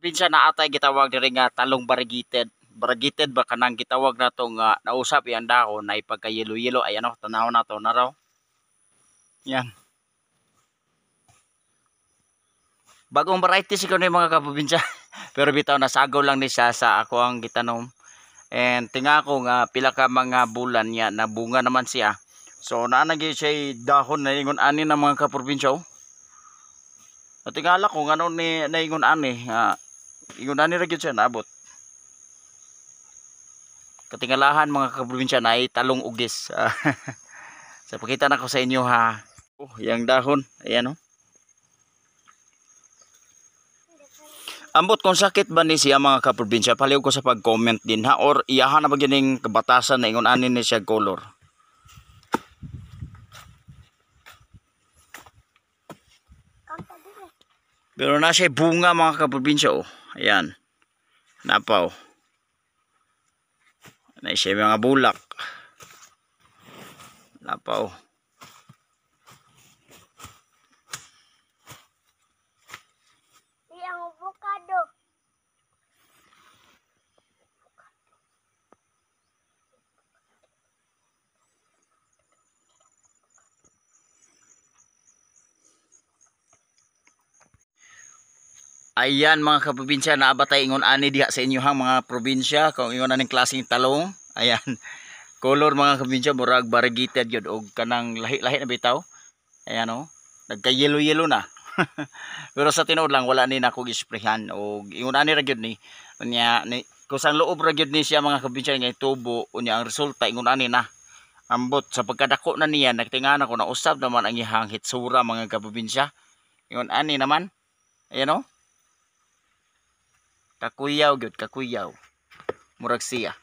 Pinsa na atay gitawag diri nga talong baragited. Baragited ba kanang gitawag nato nga nausap yang dahon na ipagka yelo-yelo ay ano tanaw na to na raw. Yan. Bagong variety siguro ni mga kaprobinsya. Pero bitaw nasagaw lang ni siya sa ako ang gitanom. And tinga ko nga pila ka mga bulan niya na bunga naman siya. So naanagi siya dahon na ingon ani ng mga kaprobinsya. At tingala ko nga ni naingon ani ingon ani ra gyud siya naabot. Katingalahan mga kaprobinsya na ay talong ugis. So pakita na ko sa inyo ha. Oh, yang dahon. Ayan oh. Ambot kung sakit ba ni siya mga kaprobinsya, paliw ko sa pag-comment din ha, or iyahan na ba gining kabatasan na ingon anin ni siya color. Pero na siya bunga mga kaprobinsya oh. Ayan. Napaw. Na siya mga bulak. Napaw. Ayan mga kaprobinsya, naabatay ingon ani diha sa inyo hang mga probinsya kung ingon aning klaseng talong. Ayan. Color mga kaprobinsya murag variegated gyud og kanang lahi-lahi na bitaw. Ayan oh. Nagka-yellow-yellow na. Pero sa tinuod lang wala ni nako gisprehan og ingon ani ra gyud ni. Unya ni kusang loob ra gyud ni siya mga kaprobinsya nga tubo unya ang resulta ingon ani na. Ambot sa pagkadako na niya nagtingan ako na usab naman ang iyang hitsura mga kaprobinsya. Ingon ani naman. Ayan oh. Kakuyaw gyud kakuyaw. Murag siya.